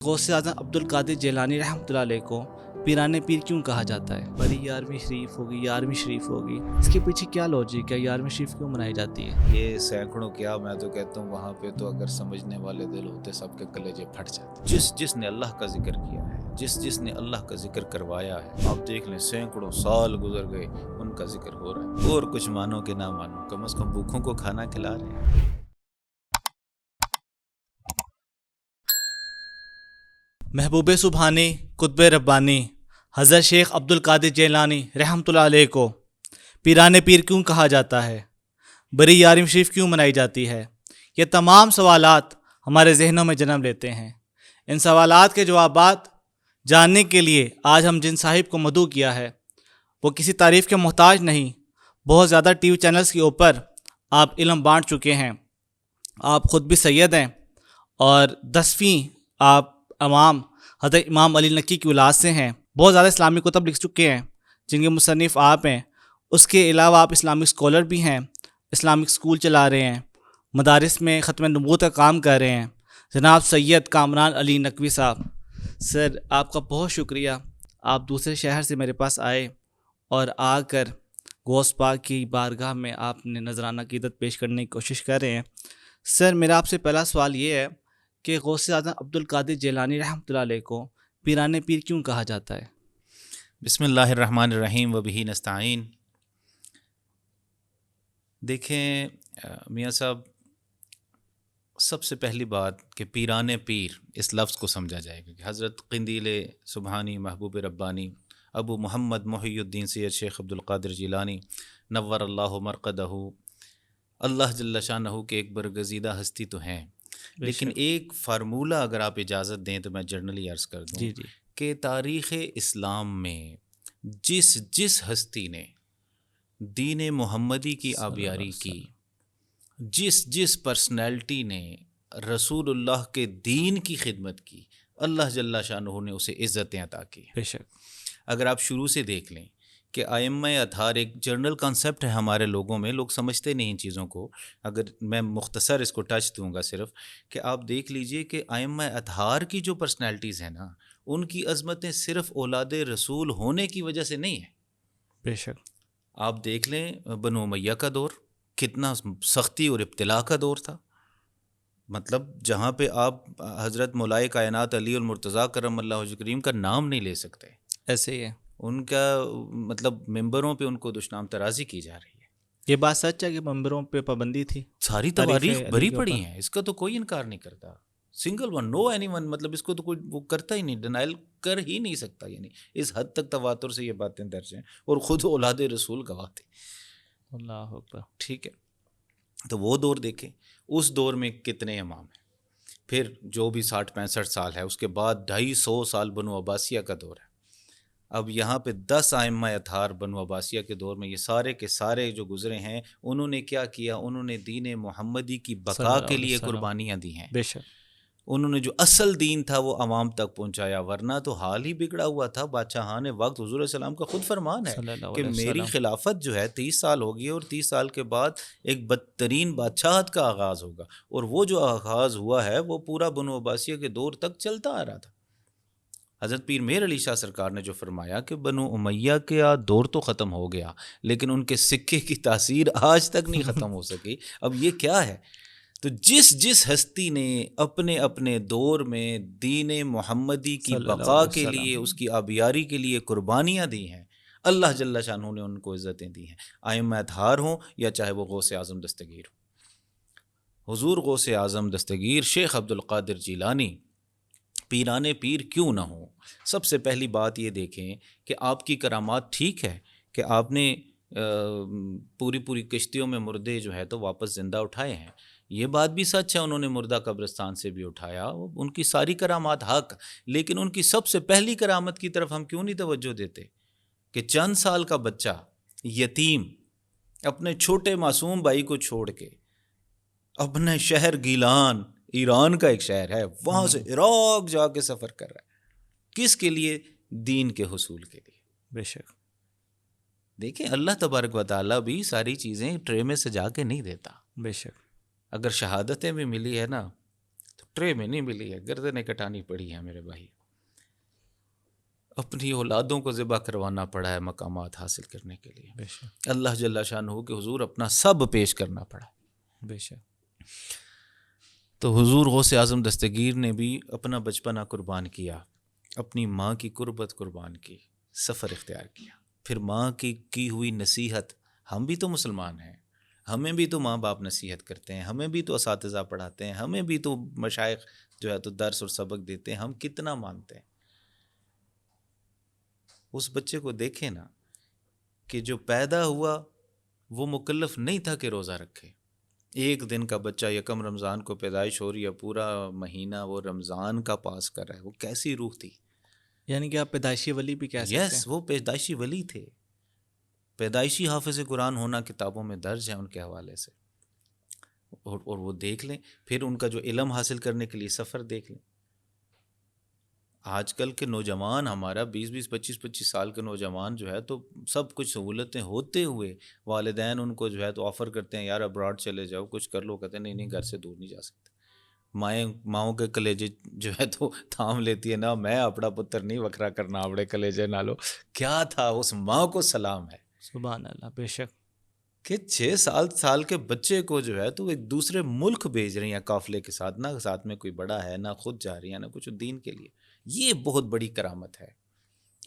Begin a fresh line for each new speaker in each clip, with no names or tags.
غوث اعظم عبد القادر جیلانی رحمۃ اللہ علیہ کو پیران پیر کیوں کہا جاتا ہے؟ بڑی 11ویں شریف ہوگی، 11ویں شریف ہوگی، اس کے پیچھے کیا لوجک ہے؟ 11ویں شریف کیوں منائی جاتی ہے؟
یہ سینکڑوں کیا، میں تو کہتا ہوں وہاں پہ تو اگر سمجھنے والے دل ہوتے سب کے کلیجے پھٹ جاتے۔ جس نے اللہ کا ذکر کیا ہے، جس نے اللہ کا ذکر کروایا ہے، آپ دیکھ لیں سینکڑوں سال گزر گئے، ان کا ذکر ہو رہا ہے۔ اور کچھ مانو کہ نہ مانو، کم از کم بھوکھوں کو کھانا کھلا رہے ہیں۔
محبوب سبحانی قطب ربانی حضرت شیخ عبد القادر جیلانی رحمۃ اللہ علیہ کو پیران پیر کیوں کہا جاتا ہے؟ بڑی 11ویں شریف کیوں منائی جاتی ہے؟ یہ تمام سوالات ہمارے ذہنوں میں جنم لیتے ہیں۔ ان سوالات کے جوابات جاننے کے لیے آج ہم جن صاحب کو مدعو کیا ہے وہ کسی تعریف کے محتاج نہیں، بہت زیادہ ٹی وی چینلز کے اوپر آپ علم بانٹ چکے ہیں، آپ خود بھی سید ہیں اور 10ویں آپ امام حضرت امام علی نقی کی اولاد سے ہیں، بہت زیادہ اسلامی کتب لکھ چکے ہیں جن کے مصنف آپ ہیں۔ اس کے علاوہ آپ اسلامک اسکالر بھی ہیں، اسلامک اسکول چلا رہے ہیں، مدارس میں ختم نبوت کا کام کر رہے ہیں۔ جناب سید کامران علی نقوی صاحب، سر آپ کا بہت شکریہ، آپ دوسرے شہر سے میرے پاس آئے اور آ کر غوث پاک کی بارگاہ میں آپ نے نذرانہ عقیدت پیش کرنے کی کوشش کر رہے ہیں۔ سر میرا آپ سے پہلا سوال یہ ہے کہ غوث اعظم عبد القادر جیلانی رحمۃ اللہ علیہ کو پیران پیر کیوں کہا جاتا ہے؟
بسم اللہ الرحمن الرحیم وبہ نستعین۔ دیکھیں میاں صاحب، سب سے پہلی بات کہ پیران پیر اس لفظ کو سمجھا جائے گا کہ حضرت قندیل سبحانی محبوب ربانی ابو محمد محی الدین سید شیخ عبد القادر جیلانی نور اللہ مرقدہ، اللہ جل شانہ کے ایک برگزیدہ ہستی تو ہیں، لیکن ایک فارمولہ اگر آپ اجازت دیں تو میں جرنلی عرض کر دوں
جی جی
کہ تاریخ اسلام میں جس ہستی نے دین محمدی کی آبیاری کی، جس پرسنالٹی نے رسول اللہ کے دین کی خدمت کی، اللہ جل شانہ نے اسے عزتیں عطا کی۔
بے شک۔
اگر آپ شروع سے دیکھ لیں کہ ائمہ اطہار ایک جنرل کانسیپٹ ہے ہمارے لوگوں میں، لوگ سمجھتے نہیں ان چیزوں کو، اگر میں مختصر اس کو ٹچ دوں گا صرف کہ آپ دیکھ لیجئے کہ ائمہ اطہار کی جو پرسنالٹیز ہیں نا، ان کی عظمتیں صرف اولاد رسول ہونے کی وجہ سے نہیں ہیں۔
بے شک۔
آپ دیکھ لیں بنو امیہ کا دور کتنا سختی اور ابتلاء کا دور تھا، مطلب جہاں پہ آپ حضرت مولائے کائنات علی المرتضیٰ کرم اللہ وجہ کریم کا نام نہیں لے سکتے،
ایسے ہی ہے،
ان کا مطلب ممبروں پہ ان کو دشنام ترازی کی جا رہی ہے۔
یہ بات سچ ہے کہ ممبروں پہ پابندی تھی،
ساری
تاریخ
تواریخ
علی
بھری
کے
پڑی
اوپر۔
ہیں، اس کا تو کوئی انکار نہیں کرتا، single one, know any one, مطلب اس کو تو کوئی وہ کرتا ہی نہیں، ڈینائل کر ہی نہیں سکتا، یعنی اس حد تک تواتر سے یہ باتیں درج ہیں، اور خود اولاد رسول گواہ تھے۔
اللہ اکبر۔
ٹھیک ہے، تو وہ دور دیکھیں، اس دور میں کتنے امام ہیں، پھر جو بھی 60-65 سال ہے، اس کے بعد 250 سال بنو عباسیہ کا دور ہے۔ اب یہاں پہ 10 ائمہ اطہار بنو عباسیہ کے دور میں یہ سارے کے سارے جو گزرے ہیں، انہوں نے کیا کیا؟ انہوں نے دین محمدی کی
صلی
بقا
اللہ
کے
علیہ
لیے
وسلم۔
قربانیاں دی ہیں،
بے شک۔
انہوں نے جو اصل دین تھا وہ عوام تک پہنچایا، ورنہ تو حال ہی بگڑا ہوا تھا۔ بادشاہان وقت حضور علیہ السلام کا خود فرمان ہے
صلی اللہ
کہ
علیہ
میری
وسلم۔
خلافت جو ہے 30 سال ہوگی، اور 30 سال کے بعد ایک بدترین بادشاہت کا آغاز ہوگا، اور وہ جو آغاز ہوا ہے وہ پورا بنو عباسیہ کے دور تک چلتا آ رہا تھا۔ حضرت پیر میر علی شاہ سرکار نے جو فرمایا کہ بنو امیہ کا دور تو ختم ہو گیا، لیکن ان کے سکے کی تاثیر آج تک نہیں ختم ہو سکی۔ اب یہ کیا ہے؟ تو جس ہستی نے اپنے اپنے دور میں دین محمدی کی
صلی اللہ
بقا
علیہ
کے
وسلم۔
لیے، اس کی آبیاری کے لیے قربانیاں دی ہیں، اللہ جل شانہ نے ان کو عزتیں دی ہیں، ائمہ اطہار ہوں یا چاہے وہ غوث اعظم دستگیر ہو۔ حضور غوث اعظم دستگیر شیخ عبد القادر جیلانی پیران پیر کیوں نہ ہوں؟ سب سے پہلی بات یہ دیکھیں کہ آپ کی کرامات ٹھیک ہے کہ آپ نے پوری کشتیوں میں مردے جو ہے تو واپس زندہ اٹھائے ہیں، یہ بات بھی سچ ہے، انہوں نے مردہ قبرستان سے بھی اٹھایا، ان کی ساری کرامات حق، لیکن ان کی سب سے پہلی کرامت کی طرف ہم کیوں نہیں توجہ دیتے کہ چند سال کا بچہ یتیم اپنے چھوٹے معصوم بھائی کو چھوڑ کے اپنے شہر گیلان، ایران کا ایک شہر ہے، وہاں سے عراق جا کے سفر کر رہا ہے، کس کے لیے؟ دین کے حصول کے لیے۔
بے شک۔
دیکھیں اللہ تبارک و تعالیٰ بھی ساری چیزیں ٹرے میں سجا کے نہیں دیتا،
بے شک۔
اگر شہادتیں بھی ملی ہے نا تو ٹرے میں نہیں ملی ہے، گردنیں کٹانی پڑی ہیں میرے بھائی، اپنی اولادوں کو ذبح کروانا پڑا ہے مقامات حاصل کرنے کے لیے،
بے شک
اللہ جل شانہ کے حضور اپنا سب پیش کرنا پڑا۔
بے شک
تو حضور غوث اعظم دستگیر نے بھی اپنا بچپنا قربان کیا، اپنی ماں کی قربت قربان کی، سفر اختیار کیا، پھر ماں کی ہوئی نصیحت۔ ہم بھی تو مسلمان ہیں، ہمیں بھی تو ماں باپ نصیحت کرتے ہیں، ہمیں بھی تو اساتذہ پڑھاتے ہیں، ہمیں بھی تو مشائخ جو ہے تو درس اور سبق دیتے ہیں، ہم کتنا مانتے ہیں؟ اس بچے کو دیکھیں نا کہ جو پیدا ہوا وہ مکلف نہیں تھا کہ روزہ رکھے، ایک دن کا بچہ یکم رمضان کو پیدائش ہو رہی ہے، پورا مہینہ وہ رمضان کا پاس کر رہا ہے، وہ کیسی روح تھی؟
یعنی کہ آپ پیدائشی ولی بھی کہہ سکتے ہیں۔
وہ پیدائشی ولی تھے، پیدائشی حافظ قرآن ہونا کتابوں میں درج ہے ان کے حوالے سے، اور وہ دیکھ لیں، پھر ان کا جو علم حاصل کرنے کے لیے سفر دیکھ لیں۔ آج کل کے نوجوان، ہمارا 25 سال کے نوجوان جو ہے تو سب کچھ سہولتیں ہوتے ہوئے والدین ان کو جو ہے تو آفر کرتے ہیں، یار ابراڈ چلے جاؤ کچھ کر لو، کہتے ہیں نہیں نہیں گھر سے دور نہیں جا سکتے۔ ماؤں کے کلیجے جو ہے تو تھام لیتی ہے نا، میں اپنا پتر نہیں وکھرا کرنا اپنے کلیجے نالو۔ کیا تھا اس ماں کو سلام ہے،
سبحان اللہ، بے شک
کہ 6 سال کے بچے کو جو ہے تو ایک دوسرے ملک بھیج رہی ہیں قافلے کے ساتھ، نہ ساتھ میں کوئی بڑا ہے، نہ خود جا رہی ہیں، نہ کچھ دین کے لیے۔ یہ بہت بڑی کرامت ہے،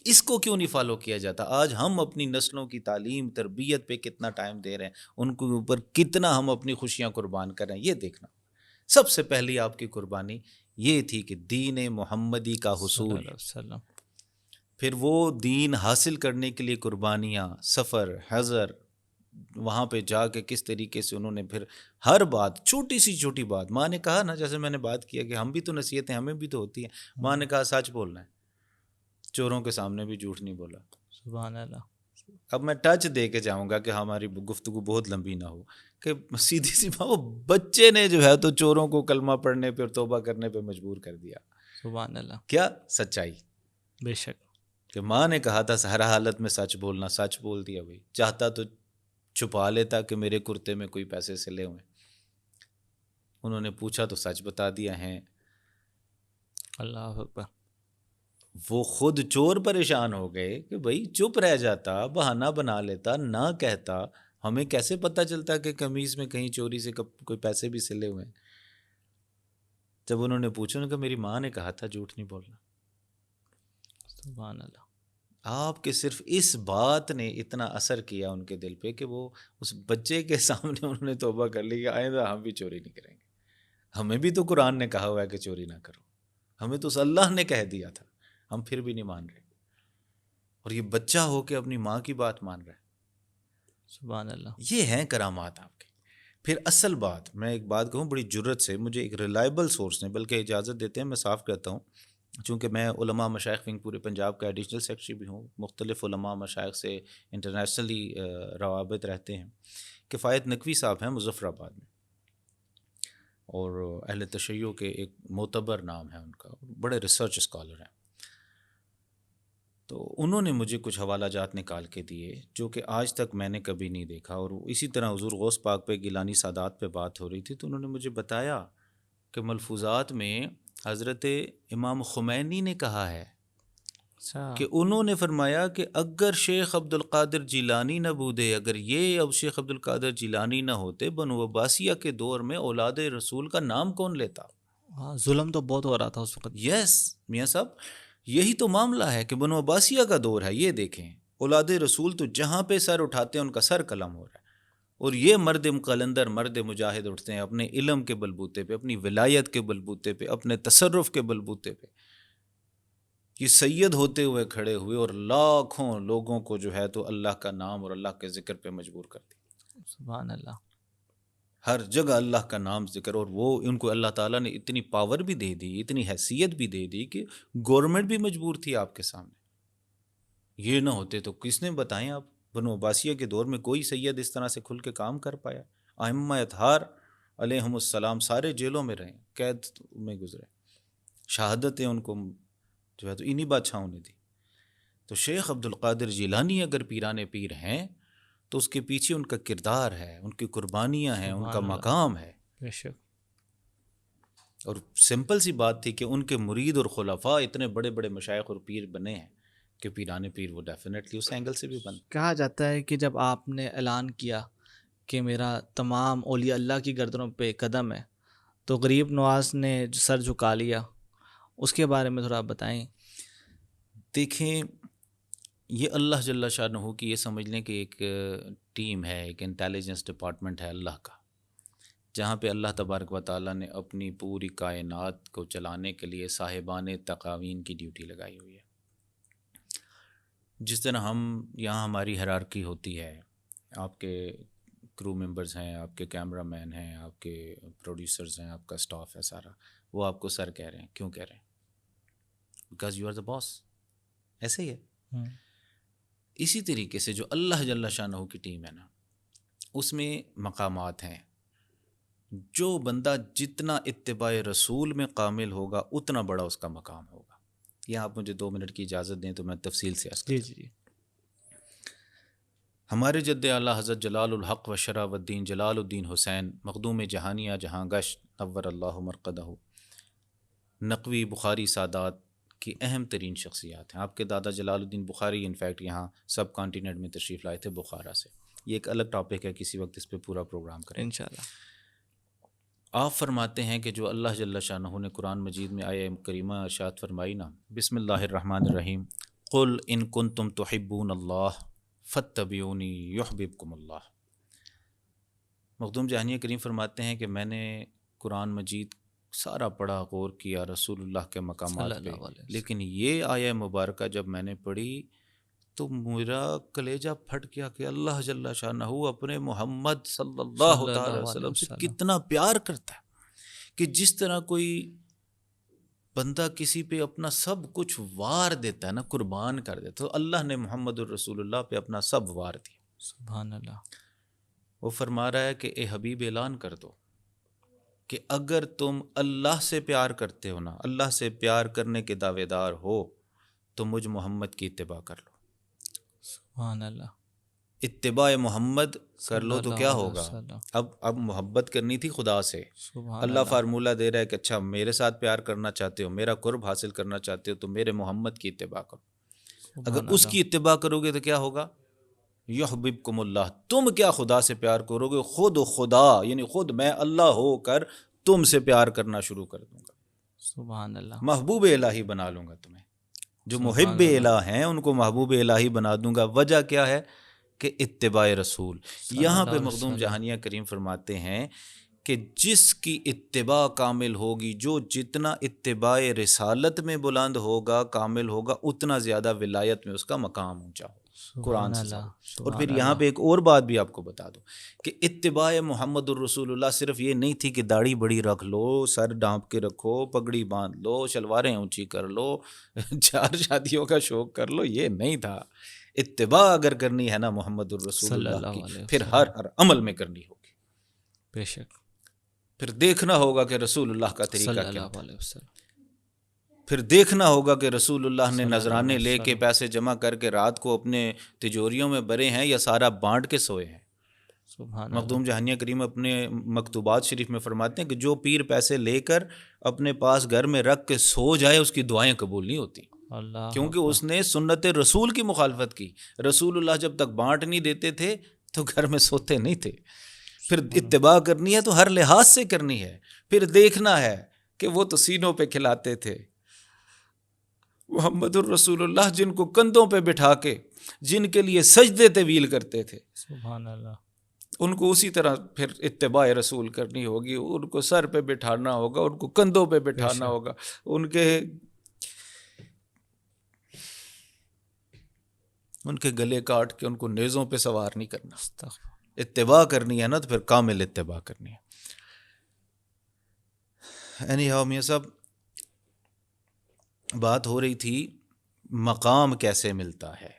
اس کو کیوں نہیں فالو کیا جاتا؟ آج ہم اپنی نسلوں کی تعلیم تربیت پہ کتنا ٹائم دے رہے ہیں، ان کے اوپر کتنا ہم اپنی خوشیاں قربان کر رہے ہیں، یہ دیکھنا۔ سب سے پہلی آپ کی قربانی یہ تھی کہ دین محمدی کا
صلی
حصول،
اللہ علیہ وسلم۔
پھر وہ دین حاصل کرنے کے لیے قربانیاں، سفر، حضر، وہاں پہ جا کے کس طریقے سے انہوں نے پھر ہر بات، چھوٹی سی چھوٹی بات، ماں نے کہا نا، جیسے میں نے بات کیا کہ ہم بھی تو نصیحتیں ہمیں بھی تو ہوتی ہیں، ماں نے کہا سچ بولنا ہے، چوروں کے سامنے بھی جھوٹ نہیں بولا۔
سبحان اللہ۔
اب میں ٹچ دے کے جاؤں گا کہ ہماری گفتگو بہت لمبی نہ ہو، کہ سیدھی سی بات، وہ بچے نے جو ہے تو چوروں کو کلمہ پڑھنے پہ اور توبہ کرنے پہ مجبور کر دیا۔
سبحان اللہ،
کیا سچائی
بے شک
کہ ماں نے کہا تھا ہر حالت میں سچ بولنا، سچ بول دیا بھائی، چاہتا تو چھپا لیتا کہ میرے کرتے میں کوئی پیسے سے لے ہوئے، انہوں نے پوچھا تو سچ بتا دیا ہے۔
اللہ اکبر۔
وہ خود چور پریشان ہو گئے کہ بھائی چپ رہ جاتا، بہانہ بنا لیتا، نہ کہتا، ہمیں کیسے پتہ چلتا کہ قمیص میں کہیں چوری سے کوئی پیسے بھی سلے ہوئے ہیں۔ جب انہوں نے پوچھا، انہوں نے کہا میری ماں نے کہا تھا جھوٹ نہیں بولنا۔
سبحان اللہ۔
آپ کے صرف اس بات نے اتنا اثر کیا ان کے دل پہ کہ وہ اس بچے کے سامنے انہوں نے توبہ کر لی کہ آئندہ ہم بھی چوری نہیں کریں گے۔ ہمیں بھی تو قرآن نے کہا ہوا ہے کہ چوری نہ کرو، ہمیں تو اللہ نے کہہ دیا تھا، ہم پھر بھی نہیں مان رہے، اور یہ بچہ ہو کے اپنی ماں کی بات مان رہا ہے۔
سبحان اللہ۔
یہ ہیں کرامات آپ کے۔ پھر اصل بات، میں ایک بات کہوں بڑی جرت سے، مجھے ایک ریلائبل سورس نے بلکہ اجازت دیتے ہیں، میں صاف کہتا ہوں، چونکہ میں علماء مشائخ ونگ پورے پنجاب کا ایڈیشنل سیکرٹری بھی ہوں، مختلف علماء مشائخ سے انٹرنیشنلی روابط رہتے ہیں۔ کفایت نقوی صاحب ہیں مظفر آباد میں، اور اہل تشیع کے ایک معتبر نام ہے ان کا، بڑے ریسرچ اسکالر ہیں۔ تو انہوں نے مجھے کچھ حوالہ جات نکال کے دیے جو کہ آج تک میں نے کبھی نہیں دیکھا، اور اسی طرح حضور غوث پاک پہ گیلانی سادات پہ بات ہو رہی تھی، تو انہوں نے مجھے بتایا کہ ملفوظات میں حضرت امام خمینی نے کہا ہے
اچھا،
کہ انہوں نے فرمایا کہ اگر شیخ عبد القادر جیلانی نہ بودے، اگر یہ اب شیخ عبد القادر جیلانی نہ ہوتے، بنو عباسیہ کے دور میں اولاد رسول کا نام کون لیتا؟
ہاں، ظلم تو بہت ہو رہا تھا اس وقت۔
یس میاں صاحب، یہی تو معاملہ ہے کہ بنو عباسیہ کا دور ہے۔ یہ دیکھیں، اولاد رسول تو جہاں پہ سر اٹھاتے ہیں ان کا سر قلم ہو رہا ہے، اور یہ مرد قلندر، مرد مجاہد اٹھتے ہیں اپنے علم کے بلبوتے پہ، اپنی ولایت کے بلبوتے پہ، اپنے تصرف کے بلبوتے پہ، یہ سید ہوتے ہوئے کھڑے ہوئے اور لاکھوں لوگوں کو جو ہے تو اللہ کا نام اور اللہ کے ذکر پہ مجبور کر دیا۔
سبحان اللہ۔
ہر جگہ اللہ کا نام ذکر، اور وہ ان کو اللہ تعالیٰ نے اتنی پاور بھی دے دی، اتنی حیثیت بھی دے دی کہ گورنمنٹ بھی مجبور تھی آپ کے سامنے۔ یہ نہ ہوتے تو کس نے بتائیں آپ، بنو عباسیہ کے دور میں کوئی سید اس طرح سے کھل کے کام کر پایا؟ ائمہ اطہار علیہم السلام سارے جیلوں میں رہے، قید میں گزرے، شہادتیں ان کو جو ہے تو انہی بادشاہوں نے دی۔ تو شیخ عبد القادر جیلانی اگر پیران پیر ہیں تو اس کے پیچھے ان کا کردار ہے، ان کی قربانیاں ہیں، ان کا
سبحان اللہ،
مقام ہے۔
بے شک۔
اور سمپل سی بات تھی کہ ان کے مرید اور خلفاء اتنے بڑے بڑے مشائخ اور پیر بنے ہیں کہ پیران پیر وہ ڈیفینیٹلی اس اینگل سے بھی بن.
کہا جاتا ہے کہ جب آپ نے اعلان کیا کہ میرا تمام اولیاء اللہ کی گردنوں پہ قدم ہے تو غریب نواز نے سر جھکا لیا، اس کے بارے میں تھوڑا آپ بتائیں.
دیکھیں یہ اللہ جل شانہ کی یہ سمجھ لیں کہ ایک ٹیم ہے، ایک انٹیلیجنس ڈپارٹمنٹ ہے اللہ کا، جہاں پہ اللہ تبارک و تعالیٰ نے اپنی پوری کائنات کو چلانے کے لیے صاحبان تقاوین کی ڈیوٹی لگائی ہوئی ہے. جس طرح ہم یہاں ہماری ہیرارکی ہوتی ہے، آپ کے کرو ممبرز ہیں، آپ کے کیمرہ مین ہیں، آپ کے پروڈیوسرز ہیں، آپ کا سٹاف ہے سارا، وہ آپ کو سر کہہ رہے ہیں. کیوں کہہ رہے ہیں؟ بیکاز یو آر دا باس. ایسے ہی ہے. اسی طریقے سے جو اللہ جل شانہ کی ٹیم ہے نا، اس میں مقامات ہیں. جو بندہ جتنا اتباع رسول میں کامل ہوگا اتنا بڑا اس کا مقام ہوگا. یہاں آپ مجھے 2 منٹ کی اجازت دیں تو میں تفصیل سے عرض کرتا ہوں.
جی.
ہمارے جد اعلیٰ حضرت جلال الحق و شرف الدین جلال الدین حسین مخدوم جہانیہ جہاں گشت نور اللہ مرقدہ نقوی بخاری سادات کی اہم ترین شخصیات ہیں. آپ کے دادا جلال الدین بخاری انفیکٹ یہاں سب کانٹیننٹ میں تشریف لائے تھے بخارا سے. یہ ایک الگ ٹاپک ہے، کسی وقت اس پہ پورا پروگرام کریں
انشاءاللہ.
آپ فرماتے ہیں کہ جو اللہ جل شانہ نے قرآن مجید میں آیہ کریمہ ارشاد فرمائی نا، بسم اللہ الرحمن الرحیم، قل ان کنتم تحبون اللہ فاتبعونی یحببکم اللہ. مخدوم جہانیہ کریم فرماتے ہیں کہ میں نے قرآن مجید سارا پڑھا، غور کیا رسول اللہ کے مقامات پہ، لیکن یہ آیہ مبارکہ جب میں نے پڑھی تو میرا کلیجہ پھٹ گیا کہ اللہ جل شانہ اپنے محمد صلی اللہ تعالی وسلم سے کتنا پیار کرتا ہے کہ جس طرح کوئی بندہ کسی پہ اپنا سب کچھ وار دیتا ہے نا، قربان کر دیتا، تو اللہ نے محمد الرسول اللہ پہ اپنا سب وار دیا.
سبحان اللہ.
وہ فرما رہا ہے کہ اے حبیب اعلان کر دو کہ اگر تم اللہ سے پیار کرتے ہو نا، اللہ سے پیار کرنے کے دعوے دار ہو تو مجھ محمد کی اتباع کر لو.
سبحان اللہ.
اتباع محمد کر لو تو کیا ہوگا؟
وسلم.
اب محبت کرنی تھی خدا سے.
سبحان
اللہ فارمولہ دے رہا ہے کہ اچھا میرے ساتھ پیار کرنا چاہتے ہو، میرا قرب حاصل کرنا چاہتے ہو تو میرے محمد کی اتباع کرو. اگر اس کی اتباع کرو گے تو کیا ہوگا؟ یحببکم اللہ. تم کیا خدا سے پیار کرو گے، خود خدا یعنی خود میں اللہ ہو کر تم سے پیار کرنا شروع کر دوں گا.
سبحان اللہ.
محبوب الہی بنا لوں گا تمہیں. جو محب الہ ہیں ان کو محبوب الہی بنا دوں گا. وجہ کیا ہے؟ کہ اتباع رسول. یہاں پہ مخدوم جہانیہ کریم فرماتے ہیں کہ جس کی اتباع کامل ہوگی، جو جتنا اتباع رسالت میں بلند ہوگا، کامل ہوگا، اتنا زیادہ ولایت میں اس کا مقام اونچا ہوگا قرآن سے. اور پھر یہاں پہ ایک اور بات بھی آپ کو بتا دوں کہ اتباع محمد الرسول اللہ صرف یہ نہیں تھی کہ داڑھی بڑی رکھ لو، سر ڈانپ کے رکھو، پگڑی باندھ لو، شلواریں اونچی کر لو، 4 شادیوں کا شوق کر لو. یہ نہیں تھا. اتباع اگر کرنی ہے نا محمد الرسول اللہ کی، پھر ہر عمل میں کرنی ہوگی.
بے شک.
پھر دیکھنا ہوگا کہ رسول اللہ کا طریقہ کیا
صلی
تھا.
اللہ علیہ وسلم.
پھر دیکھنا ہوگا کہ رسول اللہ نے نذرانے لے کے پیسے جمع کر کے رات کو اپنے تجوریوں میں بھرے ہیں یا سارا بانٹ کے سوئے ہیں. مخدوم جہانیہ کریم اپنے مکتوبات شریف میں فرماتے ہیں کہ جو پیر پیسے لے کر اپنے پاس گھر میں رکھ کے سو جائے اس کی دعائیں قبول نہیں ہوتی، کیونکہ اس نے سنت رسول کی مخالفت کی. رسول اللہ جب تک بانٹ نہیں دیتے تھے تو گھر میں سوتے نہیں تھے. پھر اتباع کرنی ہے تو ہر لحاظ سے کرنی ہے. پھر دیکھنا ہے کہ وہ تو سینوں پہ کھلاتے تھے. محمد الرسول اللہ جن کو کندھوں پہ بٹھا کے، جن کے لیے سجدے طویل کرتے تھے،
سبحان اللہ،
ان کو اسی طرح پھر اتباع رسول کرنی ہوگی. ان کو سر پہ بٹھانا ہوگا، ان کو کندھوں پہ بٹھانا ہوگا، ان کے گلے کاٹ کے ان کو نیزوں پہ سوار نہیں کرنا. اتباع کرنی ہے نا تو پھر کامل اتباع کرنی ہے. میاں صاحب بات ہو رہی تھی مقام کیسے ملتا ہے.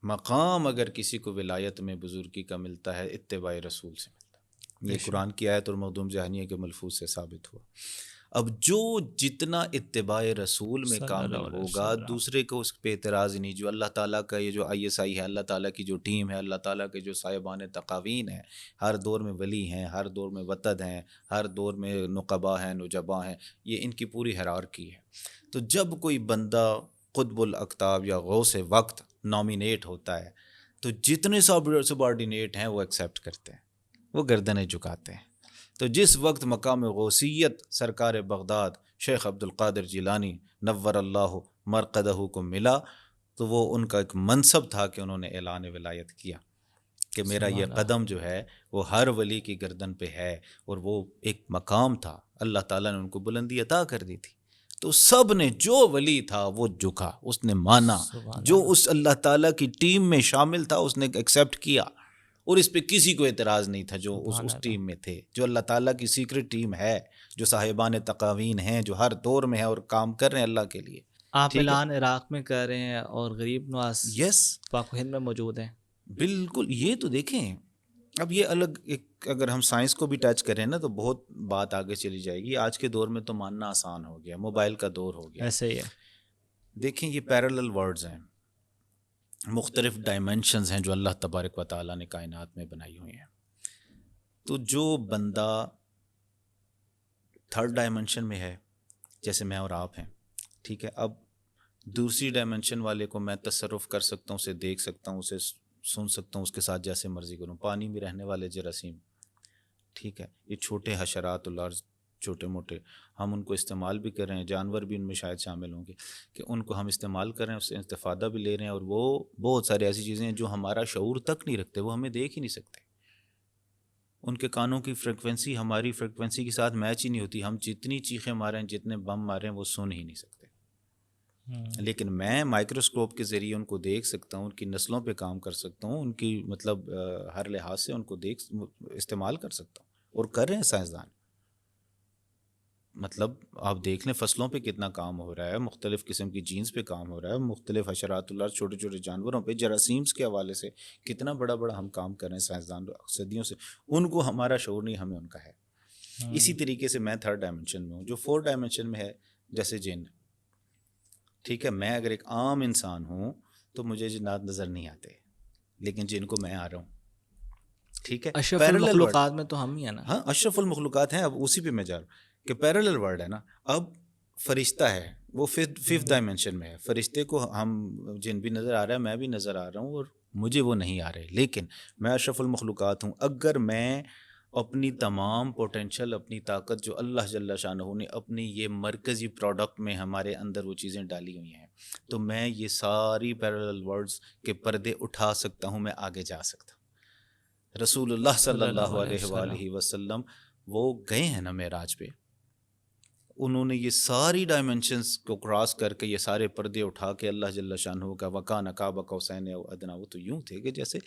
مقام اگر کسی کو ولایت میں بزرگی کا ملتا ہے اتباع رسول سے ملتا ہے. یہ قرآن کی آیت اور مخدوم جہانیہ کے ملفوظ سے ثابت ہوا. اب جو جتنا اتباع رسول میں
صلی
کامل
اللہ علیہ
ہوگا
وسلم۔
دوسرے کو اس پہ اعتراض ہی نہیں. جو اللہ تعالیٰ کا یہ جو ISI ہے، اللہ تعالیٰ کی جو ٹیم ہے، اللہ تعالیٰ کے جو صاحبان تقاوین ہیں، ہر دور میں ولی ہیں، ہر دور میں وتد ہیں، ہر دور میں نقبا ہیں، نجبا ہیں، یہ ان کی پوری ہیرارکی ہے. تو جب کوئی بندہ قطب الاقطاب یا غوث وقت نامینیٹ ہوتا ہے تو جتنے سبارڈینیٹ ہیں وہ ایکسیپٹ کرتے ہیں، وہ گردنیں جھکاتے ہیں. تو جس وقت مقام غوثیت سرکار بغداد شیخ عبد القادر جیلانی نور اللہ مرقدہ کو ملا تو وہ ان کا ایک منصب تھا کہ انہوں نے اعلان ولایت کیا کہ میرا یہ قدم جو ہے وہ ہر ولی کی گردن پہ ہے، اور وہ ایک مقام تھا، اللہ تعالیٰ نے ان کو بلندی عطا کر دی تھی. تو سب نے جو ولی تھا وہ جھکا، اس نے مانا، جو اس اللہ تعالیٰ کی ٹیم میں شامل تھا اس نے ایکسیپٹ کیا، اور اس پہ کسی کو اعتراض نہیں تھا جو اس ٹیم میں تھے. جو اللہ تعالیٰ کی سیکرٹ ٹیم ہے، جو صاحبان تقاوین ہیں، جو ہر دور میں ہے اور کام کر رہے ہیں اللہ کے لیے.
آپ اعلان عراق میں کر رہے ہیں اور غریب نواز
یس
پاک و ہند میں موجود ہیں.
بالکل. یہ تو دیکھیں، اب یہ الگ ایک اگر ہم سائنس کو بھی ٹچ کریں نا تو بہت بات آگے چلی جائے گی. آج کے دور میں تو ماننا آسان ہو گیا، موبائل کا دور ہو گیا.
ایسے ہی ہے.
دیکھیں یہ پیرالل ورڈز ہیں، مختلف ڈائمینشنز ہیں جو اللہ تبارک و تعالیٰ نے کائنات میں بنائی ہوئی ہیں. تو جو بندہ تھرڈ ڈائمینشن میں ہے جیسے میں اور آپ ہیں، ٹھیک ہے، اب دوسری ڈائمینشن والے کو میں تصرف کر سکتا ہوں، اسے دیکھ سکتا ہوں، اسے سن سکتا ہوں، اس کے ساتھ جیسے مرضی کروں. پانی میں رہنے والے جراثیم، ٹھیک ہے، یہ چھوٹے حشرات الارض، چھوٹے موٹے، ہم ان کو استعمال بھی کر رہے ہیں، جانور بھی ان میں شاید شامل ہوں گے کہ ان کو ہم استعمال کر رہے ہیں، اس سے استفادہ بھی لے رہے ہیں، اور وہ بہت ساری ایسی چیزیں ہیں جو ہمارا شعور تک نہیں رکھتے، وہ ہمیں دیکھ ہی نہیں سکتے. ان کے کانوں کی فریکوینسی ہماری فریکوینسی کے ساتھ میچ ہی نہیں ہوتی. ہم جتنی چیخیں ماریں، جتنے بم ماریں، وہ سن ہی نہیں سکتے. لیکن میں مائکروسکوپ کے ذریعے ان کو دیکھ سکتا ہوں، ان کی نسلوں پہ کام کر سکتا ہوں، ان کی مطلب ہر لحاظ سے ان کو استعمال کر سکتا ہوں، اور کر رہے ہیں سائنسدان. مطلب آپ دیکھ لیں فصلوں پہ کتنا کام ہو رہا ہے، مختلف قسم کی جینز پہ کام ہو رہا ہے، مختلف حشرات الارض، چھوٹے چھوٹے جانوروں پہ، جراثیمز کے حوالے سے کتنا بڑا بڑا ہم کام کر رہے ہیں سائنسدان صدیوں سے. ان کو ہمارا شعور نہیں، ہمیں ان کا ہے. اسی طریقے سے میں تھرڈ ڈائمینشن میں ہوں. جو فورتھ ڈائمینشن میں ہے جیسے جن، ٹھیک ہے، میں اگر ایک عام انسان ہوں تو مجھے جنات نظر نہیں آتے، لیکن جن کو میں آ رہا ہوں، ٹھیک ہے.
اشرف المخلوقات میں تو ہم ہی ہیں نا.
ہاں اشرف المخلوقات ہیں. اب اسی پہ میں جا رہا ہوں کہ پیرالل ورلڈ ہے نا. اب فرشتہ ہے وہ ففتھ ڈائمینشن میں ہے. فرشتے کو ہم جن بھی نظر آ رہا ہے، میں بھی نظر آ رہا ہوں، اور مجھے وہ نہیں آ رہے، لیکن میں اشرف المخلوقات ہوں. اگر میں اپنی تمام پوٹینشل، اپنی طاقت جو اللہ جل شانہ نے اپنی یہ مرکزی پروڈکٹ میں ہمارے اندر وہ چیزیں ڈالی ہوئی ہیں، تو میں یہ ساری پیرالل ورلڈز کے پردے اٹھا سکتا ہوں، میں آگے جا سکتا ہوں. رسول اللہ صلی اللہ علیہ وآلہ وسلم وہ گئے ہیں نا معراج پہ، انہوں نے یہ ساری ڈائمینشنز کو کراس کر کے یہ سارے پردے اٹھا کے اللہ جل شانہ کا وکان قاب قوسین او ادنا، وہ تو یوں تھے کہ جیسے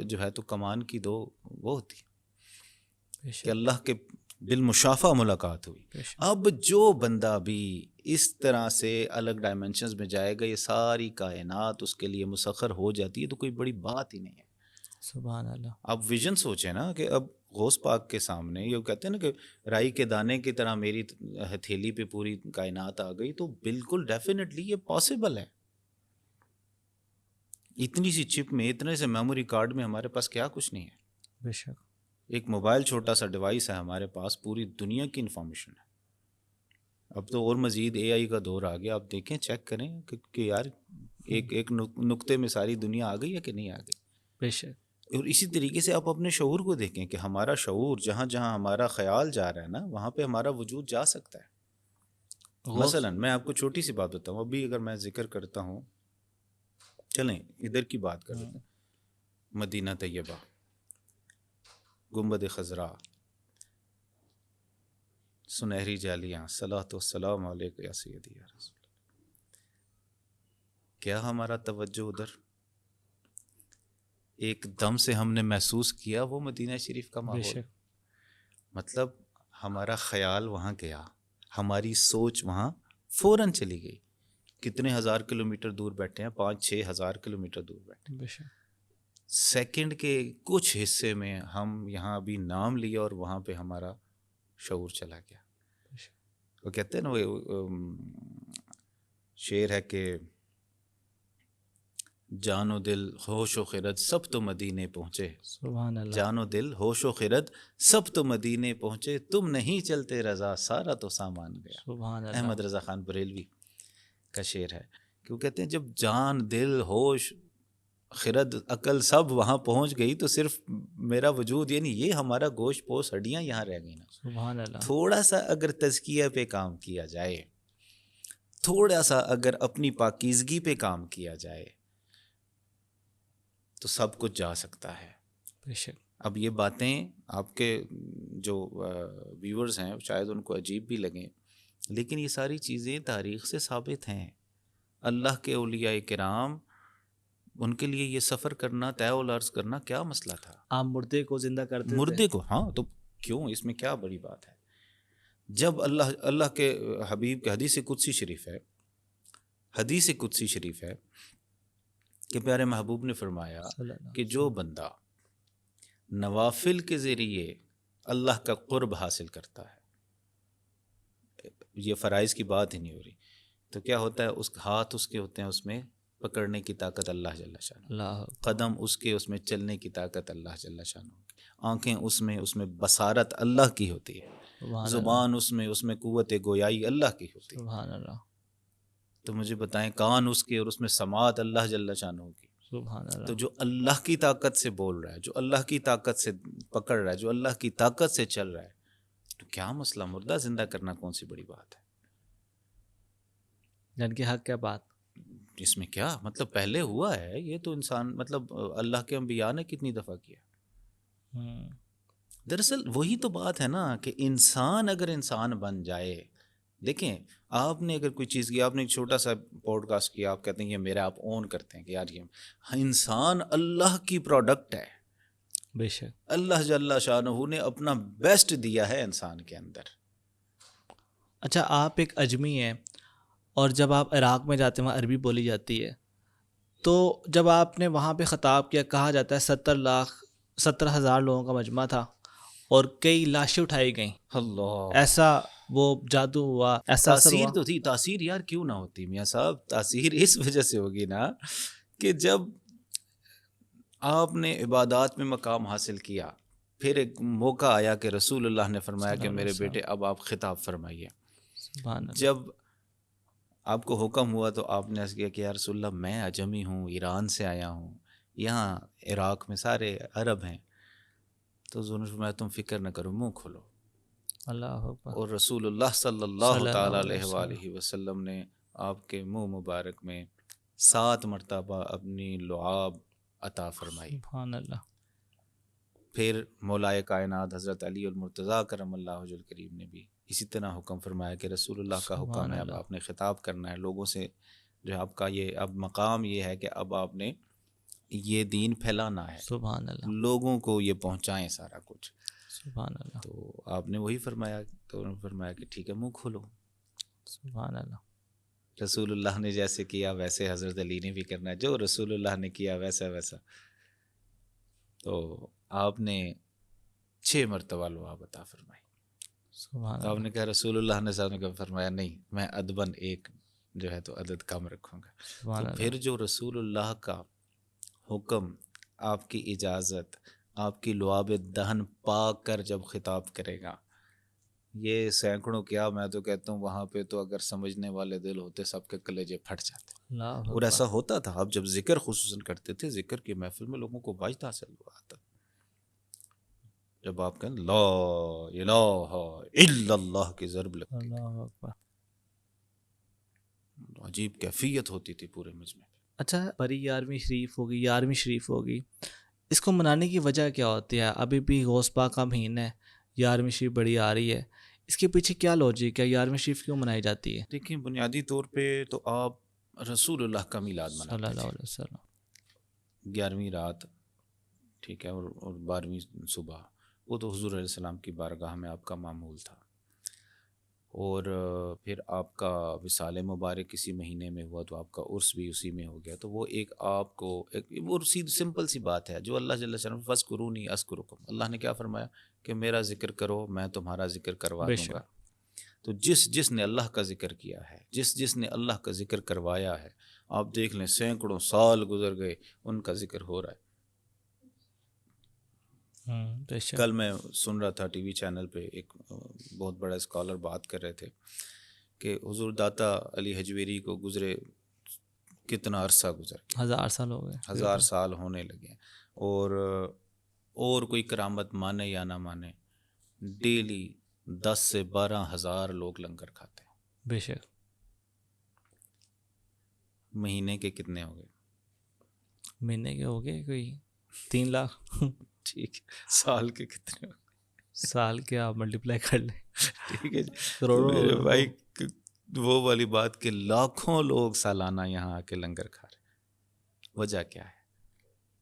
جو ہے تو کمان کی دو وہ ہوتی کہ اللہ کے بالمشافہ ملاقات ہوئی. اب جو بندہ بھی اس طرح سے الگ ڈائمینشنز میں جائے گا، یہ ساری کائنات اس کے لیے مسخر ہو جاتی ہے، تو کوئی بڑی بات ہی نہیں ہے.
سبحان اللہ.
اب ویژن سوچیں نا کہ اب غوث پاک کے سامنے یہ کہتے ہیں نا کہ رائی کے دانے کی طرح میری ہتھیلی پہ پوری کائنات آ گئی، تو بالکل ڈیفینیٹلی یہ پاسبل ہے. اتنی سی چپ میں، اتنے سے میموری کارڈ میں ہمارے پاس کیا کچھ نہیں ہے.
بے شک.
ایک موبائل چھوٹا سا ڈیوائس ہے ہمارے پاس، پوری دنیا کی انفارمیشن ہے. اب تو اور مزید AI کا دور آ گیا. آپ دیکھیں، چیک کریں کہ یار ایک نقطے میں ساری دنیا آ گئی ہے کہ نہیں آ گئی.
بے شک.
اور اسی طریقے سے آپ اپنے شعور کو دیکھیں کہ ہمارا شعور جہاں جہاں ہمارا خیال جا رہا ہے نا، وہاں پہ ہمارا وجود جا سکتا ہے. مثلا میں آپ کو چھوٹی سی بات بتاؤں، ابھی اگر میں ذکر کرتا ہوں، چلیں ادھر کی بات کر لیتے ہیں، مدینہ طیبہ، گنبد خضرا، سنہری جالیاں، صلاۃ والسلام علیک یا سیدی یا رسول. کیا ہمارا توجہ ادھر ایک دم سے ہم نے محسوس کیا وہ مدینہ شریف کا ماحول؟ مطلب ہمارا خیال وہاں گیا، ہماری سوچ وہاں فوراً چلی گئی. کتنے ہزار کلومیٹر دور بیٹھے ہیں، 5-6 ہزار کلومیٹر دور بیٹھے. سیکنڈ کے کچھ حصے میں ہم یہاں ابھی نام لیا اور وہاں پہ ہمارا شعور چلا گیا. وہ کہتے ہیں نا وہ شعر ہے کہ جان و دل ہوش و خرد سب تو مدینے پہنچے،
سبحان اللہ،
جان و دل ہوش و خرد سب تو مدینے پہنچے، تم نہیں چلتے رضا سارا تو سامان گیا۔
سبحان اللہ،
احمد رضا خان بریلوی کا شعر ہے کہ وہ کہتے ہیں جب جان دل ہوش خرد عقل سب وہاں پہنچ گئی تو صرف میرا وجود یعنی یہ ہمارا گوشت پوش ہڈیاں یہاں رہ گئی نا۔
سبحان اللہ،
تھوڑا سا اگر تزکیہ پہ کام کیا جائے، تھوڑا سا اگر اپنی پاکیزگی پہ کام کیا جائے تو سب کچھ جا سکتا ہے۔
بے شک،
اب یہ باتیں آپ کے جو ویورز ہیں شاید ان کو عجیب بھی لگیں، لیکن یہ ساری چیزیں تاریخ سے ثابت ہیں۔ اللہ کے اولیاء کرام ان کے لیے یہ سفر کرنا، طے العرض کرنا کیا مسئلہ تھا؟
آپ مردے کو زندہ کرتے تھے،
مردے کو، ہاں تو کیوں، اس میں کیا بڑی بات ہے؟ جب اللہ کے حبیب کے حدیث قدسی شریف ہے، حدیث قدسی شریف ہے کہ پیارے محبوب نے فرمایا
صلی اللہ
کہ جو بندہ نوافل کے ذریعے اللہ کا قرب حاصل کرتا ہے، یہ فرائض کی بات ہی نہیں ہو رہی، تو کیا ہوتا ہے، اس ہاتھ اس کے ہوتے ہیں اس میں پکڑنے کی طاقت اللہ جل شانہ،
اللہ،
قدم اس کے اس میں چلنے کی طاقت اللہ جل شانہ، آنکھیں اس میں بصارت اللہ کی ہوتی ہے،
سبحان اللہ،
زبان اس میں قوت گویائی اللہ کی ہوتی ہے،
سبحان اللہ،
تو مجھے بتائیں کان اس کے اور اس میں سماعت اللہ جل شانہ کی۔
سبحان اللہ،
تو جو اللہ کی طاقت سے بول رہا ہے، جو اللہ کی طاقت سے پکڑ رہا ہے، جو اللہ کی طاقت سے چل رہا ہے، تو کیا مسئلہ، مردہ زندہ کرنا کون سی بڑی بات ہے؟
جن کے حق کیا بات،
اس میں کیا مطلب، پہلے ہوا ہے یہ تو انسان، مطلب اللہ کے انبیاء نے کتنی دفعہ کیا۔ دراصل وہی تو بات ہے نا کہ انسان اگر انسان بن جائے، دیکھیں آپ نے اگر کوئی چیز کی، آپ نے ایک چھوٹا سا پوڈ کاسٹ کیا، آپ کہتے ہیں یہ میرا، آپ اون کرتے ہیں کہ یار یہ انسان اللہ کی پروڈکٹ ہے،
بے شک،
اللہ جل شانہ نے اپنا بیسٹ دیا ہے انسان کے اندر۔
اچھا آپ ایک اجمی ہیں اور جب آپ عراق میں جاتے ہیں وہاں عربی بولی جاتی ہے، تو جب آپ نے وہاں پہ خطاب کیا، کہا جاتا ہے 70,000 لوگوں کا مجمع تھا اور کئی لاشیں اٹھائی گئیں،
اللہ،
ایسا وہ جادو ہوا، ایسا اثر
تاثیر
ہوا؟
تو تھی، تاثیر یار کیوں نہ ہوتی میاں صاحب، تاثیر اس وجہ سے ہوگی نا کہ جب آپ نے عبادات میں مقام حاصل کیا، پھر ایک موقع آیا کہ رسول اللہ نے فرمایا کہ میرے بیٹے اب آپ خطاب فرمائیے۔
سبحان اللہ،
جب آپ کو حکم ہوا تو آپ نے عرض کیا کہ یا رسول اللہ میں عجمی ہوں، ایران سے آیا ہوں، یہاں عراق میں سارے عرب ہیں، تو حضور نے فرمایا تم فکر نہ کرو، منہ کھولو۔
اللہ اکبر،
اور رسول اللہ صلی اللہ تعالیٰ علیہ وآلہ وسلم نے آپ کے منہ مبارک میں 7 مرتبہ اپنی لعاب عطا فرمائی۔
سبحان اللہ،
پھر مولائے کائنات حضرت علی المرتضیٰ کرم اللہ وجہ الکریم نے بھی اسی طرح حکم فرمایا کہ رسول اللہ کا حکم
سبحان
ہے، اب
اللہ،
آپ نے خطاب کرنا ہے لوگوں سے، جو آپ کا یہ اب مقام یہ ہے کہ اب آپ نے یہ دین پھیلانا ہے،
سبحان اللہ،
لوگوں کو یہ پہنچائیں سارا کچھ۔
سبحان اللہ،
تو آپ نے وہی فرمایا، تو انہوں نے فرمایا کہ ٹھیک ہے منہ کھولو۔
سبحان اللہ،
رسول اللہ نے جیسے کیا ویسے حضرت علی نے بھی کرنا ہے، جو رسول اللہ نے کیا ویسا ویسا۔ تو آپ نے 6 مرتبہ لعاب عطا فرمائی۔
سبحان
تو آپ
اللہ،
نے کہا رسول اللہ نے صاحب نے فرمایا نہیں، میں ادباً ایک جو ہے تو عدد کم رکھوں گا۔
سبحان
تو
اللہ،
پھر جو رسول اللہ کا حکم، آپ کی اجازت، آپ کی لعاب دہن پا کر جب خطاب کرے گا، یہ سینکڑوں کیا، میں تو کہتا ہوں وہاں پہ تو اگر سمجھنے والے دل ہوتے سب کے کلیجے پھٹ جاتے۔
اللہ
اور
اکبر،
ایسا ہوتا تھا، آپ جب ذکر خصوصاً کرتے تھے، ذکر کی محفل میں لوگوں کو واجد حاصل ہوا تھا، جب آپ کہیں لا الہ الا اللہ کی ضرب لگتی تھی،
اللہ اکبر۔
عجیب کیفیت ہوتی تھی پورے مجمع میں۔
اچھا بڑی 11ویں شریف ہوگی، 11ویں شریف ہوگی، اس کو منانے کی وجہ کیا ہوتی ہے؟ ابھی بھی غوث پاک کا مہینہ ہے، 11ویں شریف بڑی آ رہی ہے، اس کے پیچھے کیا لوجک ہے؟ 11ویں شریف کیوں منائی جاتی ہے؟
دیکھیں بنیادی طور پہ تو آپ رسول اللہ کا میلاد
صلی
مناتے
اللہ
تھے،
علیہ وسلم،
11ویں رات، ٹھیک ہے، اور 12ویں صبح، وہ تو حضور علیہ السلام کی بارگاہ میں آپ کا معمول تھا، اور پھر آپ کا وصال مبارک اسی مہینے میں ہوا تو آپ کا عرس بھی اسی میں ہو گیا، تو وہ ایک آپ کو ایک وہ سمپل سی بات ہے جو اللہ جل شانہ فَاذْكُرُونِی أَذْكُرُکُم، اللہ نے کیا فرمایا کہ میرا ذکر کرو میں تمہارا ذکر کروا
بے
دوں
شک،
گا۔ تو جس نے اللہ کا ذکر کیا ہے، جس نے اللہ کا ذکر کروایا ہے، آپ دیکھ لیں سینکڑوں سال گزر گئے ان کا ذکر ہو رہا ہے۔ کل میں سن رہا تھا ٹی وی چینل پہ ایک بہت بڑا اسکالر بات کر رہے تھے کہ حضور داتا علی حجویری کو گزرے کتنا عرصہ گزر گیا،
1000 سال ہو گئے،
1000 سال ہونے لگے، اور کوئی کرامت مانے یا نہ مانے ڈیلی 10 سے 12 ہزار لوگ لنگر کھاتے ہیں۔
بے شک۔
مہینے کے کتنے ہو گئے؟
مہینے کے ہو گئے کوئی 3 لاکھ۔
ٹھیک ہے، سال کے کتنے ہو گئے؟
سال کے آپ ملٹیپلائی کر لیں،
ٹھیک ہے جی۔
کروڑوں
میرے بھائی وہ والی بات کہ لاکھوں لوگ سالانہ یہاں آ کے لنگر کھا رہے ہیں، وجہ کیا ہے؟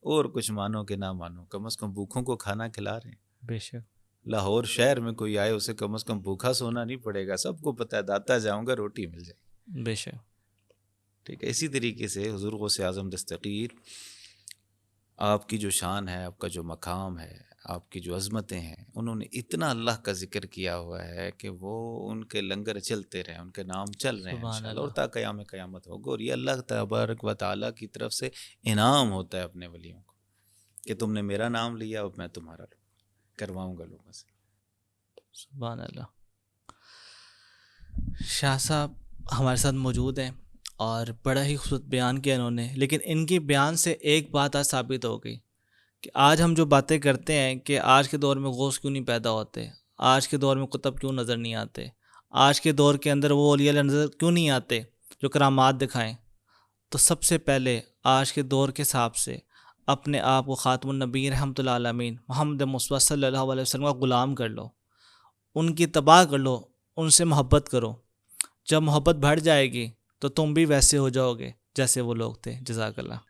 اور کچھ مانو کہ نہ مانو، کم از کم بھوکھوں کو کھانا کھلا رہے ہیں۔
بے شک۔
لاہور شہر میں کوئی آئے اسے کم از کم بھوکھا سونا نہیں پڑے گا، سب کو پتہ ہے داتا جاؤں گا روٹی مل جائے گی۔
بے شک۔
ٹھیک ہے، اسی طریقے سے حضور غوث اعظم دستگیر، آپ کی جو شان ہے، آپ کا جو مقام ہے، آپ کی جو عظمتیں ہیں، انہوں نے اتنا اللہ کا ذکر کیا ہوا ہے کہ وہ ان کے لنگر چلتے رہے، ان کے نام چل رہے ہیں انشاءاللہ، اور تا قیام قیامت ہوگا۔ اور یہ اللہ تبارک و تعالیٰ کی طرف سے انعام ہوتا ہے اپنے ولیوں کو کہ تم نے میرا نام لیا، اب میں تمہارا کرواؤں گا لوگوں سے۔
سبحان اللہ۔ شاہ صاحب ہمارے ساتھ موجود ہیں اور بڑا ہی خوبصورت بیان کیا انہوں نے، لیکن ان کی بیان سے ایک بات آج ثابت ہو گئی کہ آج ہم جو باتیں کرتے ہیں کہ آج کے دور میں غوث کیوں نہیں پیدا ہوتے، آج کے دور میں قطب کیوں نظر نہیں آتے، آج کے دور کے اندر وہ اولیاء نظر کیوں نہیں آتے جو کرامات دکھائیں، تو سب سے پہلے آج کے دور کے حساب سے اپنے آپ کو خاتم النبی رحمۃ اللہ عالمین محمد مصطفیٰ صلی اللہ علیہ وسلم کا غلام کر لو، ان کی اتباع کر لو، ان سے محبت کرو۔ جب محبت بڑھ جائے گی تو تم بھی ویسے ہو جاؤ گے جیسے وہ لوگ تھے۔ جزاک اللہ۔